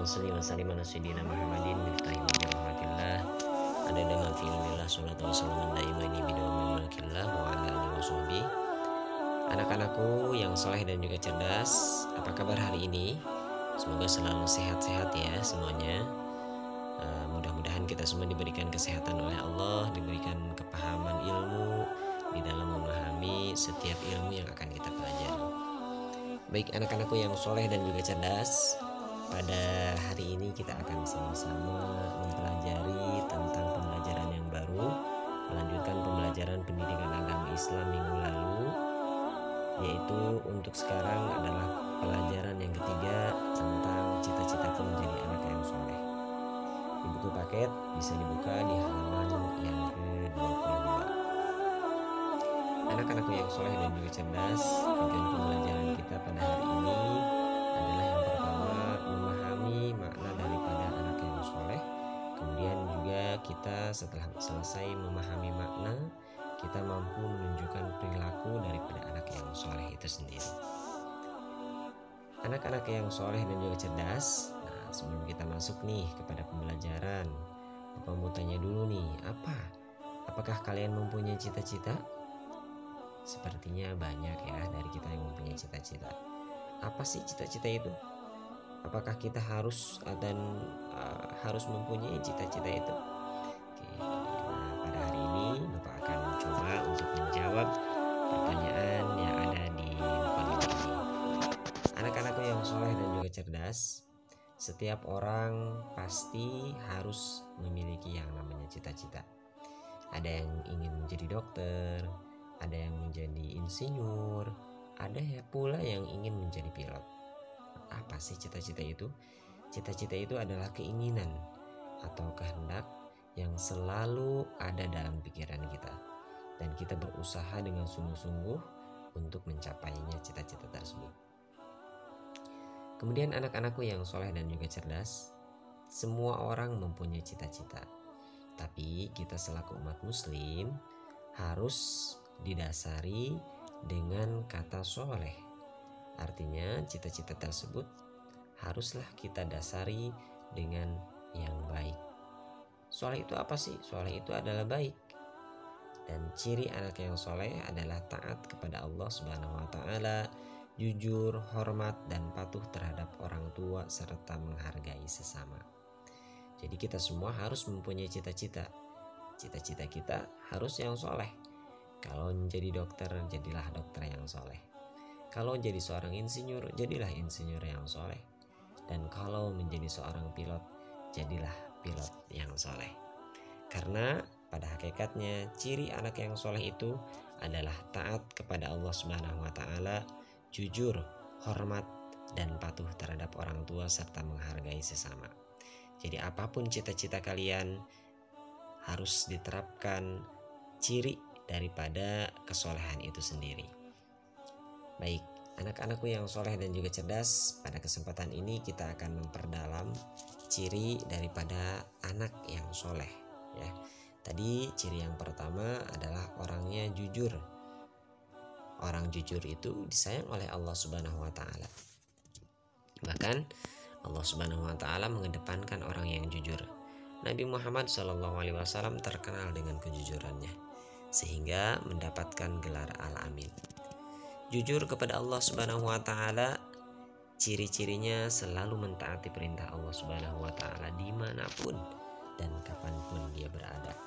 Allahumma salli wa sallim ala sayyidina Muhammadin miftahil bi rahmatillah adada ma fi ilmillah salatu wassalamu daimani bidawamil mulkillah wa ala alihi washabihi. Anak-anakku yang soleh dan juga cerdas, apa kabar hari ini? Semoga selalu sehat-sehat ya semuanya. Mudah-mudahan kita semua diberikan kesehatan oleh Allah, diberikan kepahaman ilmu di dalam memahami setiap ilmu yang akan kita pelajari. Baik anak-anakku yang soleh dan juga cerdas, pada hari ini kita akan sama-sama mempelajari tentang pembelajaran yang baru, melanjutkan pembelajaran pendidikan agama Islam minggu lalu, yaitu untuk sekarang adalah pelajaran yang ketiga tentang cita-citaku menjadi anak yang soleh. Di buku paket bisa dibuka di halaman yang ke-22. Anak-anakku yang soleh dan juga cerdas, tujuan pembelajaran kita pada hari ini adalah yang pertama, memahami makna daripada anak yang soleh. Kemudian juga kita setelah selesai memahami makna, kita mampu menunjukkan perilaku daripada anak yang soleh itu sendiri. Anak-anak yang soleh dan juga cerdas, nah sebelum kita masuk nih kepada pembelajaran, Bapak mau tanya dulu nih, apakah kalian mempunyai cita-cita? Sepertinya banyak ya dari kita yang mempunyai cita-cita. Apa sih cita-cita itu? Apakah kita harus harus mempunyai cita-cita itu? Oke, nah pada hari ini Bapak akan mencoba untuk menjawab pertanyaan yang ada di depan ini. Anak-anakku yang soleh dan juga cerdas, setiap orang pasti harus memiliki yang namanya cita-cita. Ada yang ingin menjadi dokter, ada yang menjadi insinyur, ada ya pula yang ingin menjadi pilot. Apa sih cita-cita itu? Cita-cita itu adalah keinginan atau kehendak yang selalu ada dalam pikiran kita, dan kita berusaha dengan sungguh-sungguh untuk mencapainya cita-cita tersebut. Kemudian anak-anakku yang soleh dan juga cerdas, semua orang mempunyai cita-cita, tapi kita selaku umat muslim harus didasari dengan kata soleh. Artinya cita-cita tersebut haruslah kita dasari dengan yang baik. Soleh itu apa sih? Soleh itu adalah baik. Dan ciri anak yang soleh adalah taat kepada Allah Subhanahu wa Ta'ala, jujur, hormat, dan patuh terhadap orang tua serta menghargai sesama. Jadi kita semua harus mempunyai cita-cita. Cita-cita kita harus yang soleh. Kalau menjadi dokter, jadilah dokter yang soleh. Kalau jadi seorang insinyur, jadilah insinyur yang soleh. Dan kalau menjadi seorang pilot, jadilah pilot yang soleh. Karena pada hakikatnya ciri anak yang soleh itu adalah taat kepada Allah Subhanahu wa Ta'ala, jujur, hormat, dan patuh terhadap orang tua serta menghargai sesama. Jadi apapun cita-cita kalian harus diterapkan ciri daripada kesolehan itu sendiri. Baik, anak-anakku yang soleh dan juga cerdas, pada kesempatan ini kita akan memperdalam ciri daripada anak yang soleh ya. Tadi ciri yang pertama adalah orangnya jujur. Orang jujur itu disayang oleh Allah Subhanahu wa Ta'ala. Bahkan Allah Subhanahu wa Ta'ala mengedepankan orang yang jujur. Nabi Muhammad SAW terkenal dengan kejujurannya, sehingga mendapatkan gelar Al-Amin. Jujur kepada Allah Subhanahu wa Ta'ala, ciri-cirinya selalu mentaati perintah Allah Subhanahu wa Ta'ala dimanapun dan kapanpun dia berada.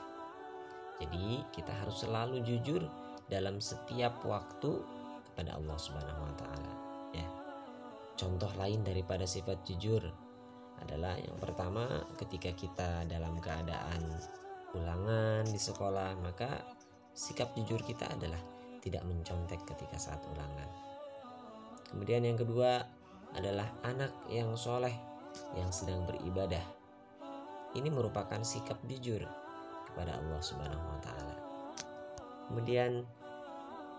Jadi kita harus selalu jujur dalam setiap waktu kepada Allah Subhanahu wa Ta'ala ya. Contoh lain daripada sifat jujur adalah yang pertama, ketika kita dalam keadaan ulangan di sekolah, maka sikap jujur kita adalah tidak mencontek ketika saat ulangan. Kemudian yang kedua adalah anak yang soleh yang sedang beribadah. Ini merupakan sikap jujur kepada Allah Subhanahu wa Ta'ala. Kemudian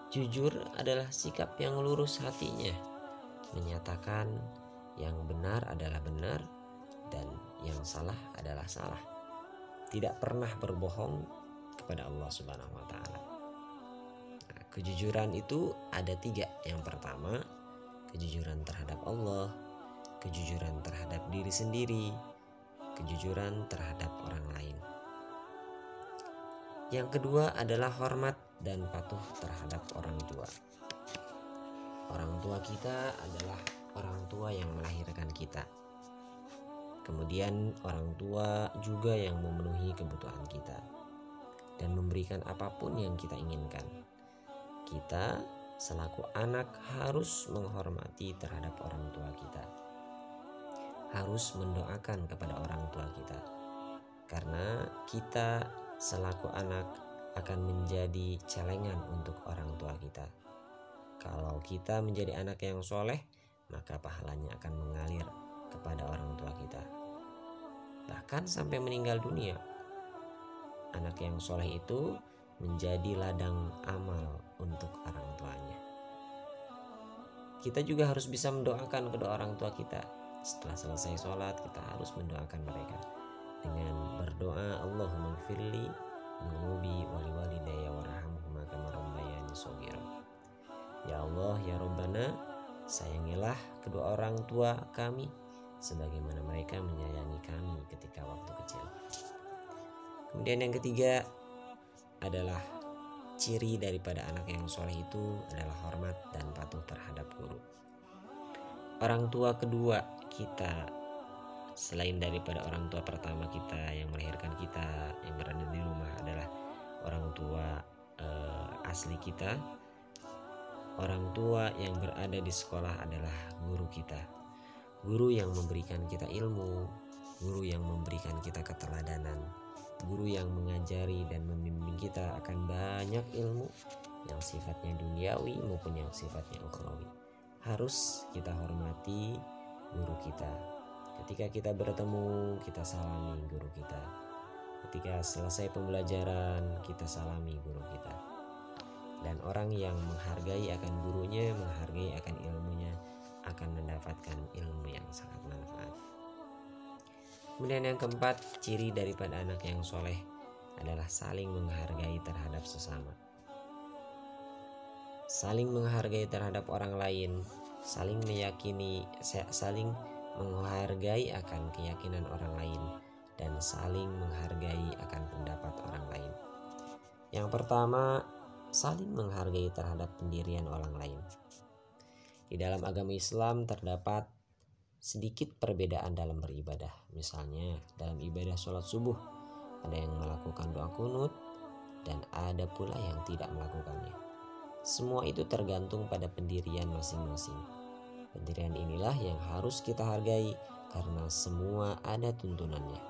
jujur adalah sikap yang lurus hatinya, menyatakan yang benar adalah benar dan yang salah adalah salah. Tidak pernah berbohong kepada Allah Subhanahu wa Ta'ala. Nah, kejujuran itu ada 3. Yang pertama, kejujuran terhadap Allah. kejujuran terhadap diri sendiri, kejujuran terhadap orang lain. Yang kedua adalah hormat dan patuh terhadap orang tua. Orang tua kita adalah orang tua yang melahirkan kita. Kemudian orang tua juga yang memenuhi kebutuhan kita dan memberikan apapun yang kita inginkan. Kita selaku anak harus menghormati terhadap orang tua kita. Harus mendoakan kepada orang tua kita. Karena kita selaku anak akan menjadi celengan untuk orang tua kita. Kalau kita menjadi anak yang soleh, maka pahalanya akan mengalir kepada orang tua kita. Bahkan sampai meninggal dunia, anak yang soleh itu menjadi ladang amal untuk orang tuanya. Kita juga harus bisa mendoakan kedua orang tua kita. Setelah selesai sholat, kita harus mendoakan mereka dengan berdoa, Allahumma gfirli dhunubi wali walidayya warhamhuma kama rabbayani shaghira. Ya Allah, ya Rabbana, sayangilah kedua orang tua kami sebagaimana mereka menyayangi kami ketika waktu kecil. Kemudian yang ketiga adalah ciri daripada anak yang soleh itu adalah hormat dan patuh terhadap guru. Orang tua kedua kita selain daripada orang tua pertama kita yang melahirkan kita, yang berada di rumah adalah orang tua asli kita. Orang tua yang berada di sekolah adalah guru kita. Guru yang memberikan kita ilmu, guru yang memberikan kita keteladanan, guru yang mengajari dan membimbing kita akan banyak ilmu yang sifatnya duniawi maupun yang sifatnya ukhrawi. Harus kita hormati guru kita. Ketika kita bertemu, kita salami guru kita. Ketika selesai pembelajaran, kita salami guru kita. Dan orang yang menghargai akan gurunya, menghargai akan ilmunya, akan mendapatkan ilmu yang sangat manfaat. Kemudian yang keempat, ciri daripada anak yang soleh adalah saling menghargai terhadap sesama. Saling menghargai terhadap orang lain, saling meyakini, saling menghargai akan keyakinan orang lain, dan saling menghargai akan pendapat orang lain. Yang pertama, saling menghargai terhadap pendirian orang lain. Di dalam agama Islam terdapat sedikit perbedaan dalam beribadah. Misalnya dalam ibadah sholat subuh, ada yang melakukan doa kunut dan ada pula yang tidak melakukannya. Semua itu tergantung pada pendirian masing-masing. Pendirian inilah yang harus kita hargai karena semua ada tuntunannya.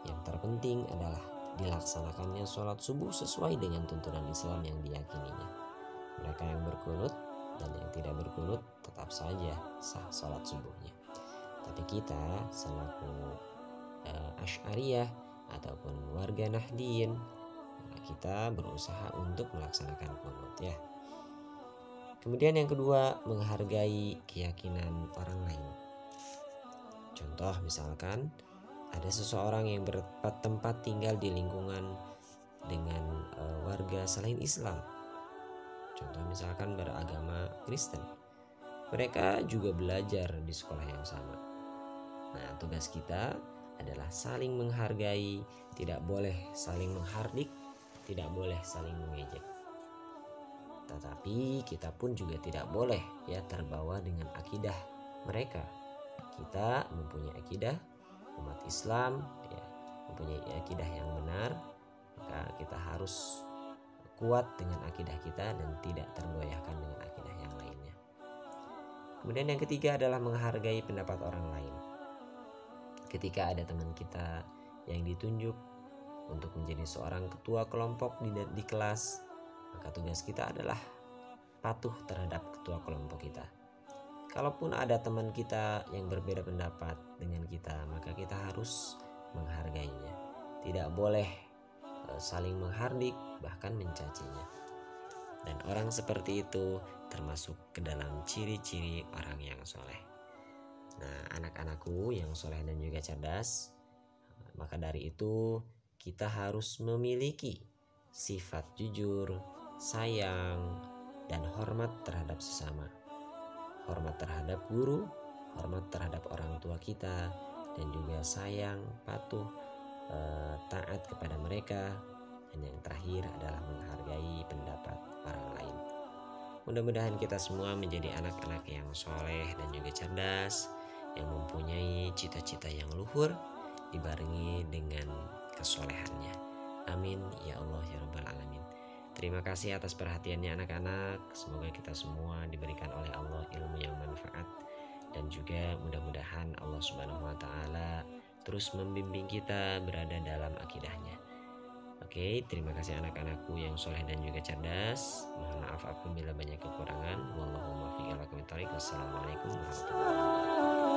Yang terpenting adalah dilaksanakannya sholat subuh sesuai dengan tuntunan Islam yang diyakininya. Mereka yang berkunut dan yang tidak berkunut tetap saja sah sholat subuhnya. Tapi kita selaku Asy'ariyah ataupun warga Nahdien, kita berusaha untuk melaksanakan kunut ya. Kemudian yang kedua, menghargai keyakinan orang lain. Contoh misalkan ada seseorang yang bertempat tinggal di lingkungan dengan warga selain Islam. Contoh misalkan beragama Kristen. Mereka juga belajar di sekolah yang sama. Nah, tugas kita adalah saling menghargai, tidak boleh saling menghardik, tidak boleh saling mengejek. Tetapi kita pun juga tidak boleh ya terbawa dengan akidah mereka. Kita mempunyai akidah umat Islam ya, mempunyai akidah yang benar, maka kita harus kuat dengan akidah kita dan tidak tergoyahkan dengan akidah yang lainnya. Kemudian yang ketiga adalah menghargai pendapat orang lain. Ketika ada teman kita yang ditunjuk untuk menjadi seorang ketua kelompok di kelas, maka tugas kita adalah patuh terhadap ketua kelompok kita. Kalaupun ada teman kita yang berbeda pendapat dengan kita, maka kita harus menghargainya. Tidak boleh saling menghardik, bahkan mencacinya. Dan orang seperti itu termasuk ke dalam ciri-ciri orang yang soleh. Nah, anak-anakku yang soleh dan juga cerdas, maka dari itu kita harus memiliki sifat jujur, sayang, dan hormat terhadap sesama. Hormat terhadap guru, hormat terhadap orang tua kita, dan juga sayang, patuh, taat kepada mereka. Dan yang terakhir adalah menghargai pendapat orang lain. Mudah-mudahan kita semua menjadi anak-anak yang soleh dan juga cerdas, yang mempunyai cita-cita yang luhur dibarengi dengan kesolehannya. Amin ya Allah ya Rabbal Alamin. Terima kasih atas perhatiannya anak-anak. Semoga kita semua diberikan oleh Allah ilmu yang manfaat, dan juga mudah-mudahan Allah Subhanahu wa taala terus membimbing kita berada dalam akidahnya. Oke, terima kasih anak-anakku yang soleh dan juga cerdas. Mohon maaf apabila banyak kekurangan. Wallahumma fiq. Wassalamualaikum warahmatullahi wabarakatuh.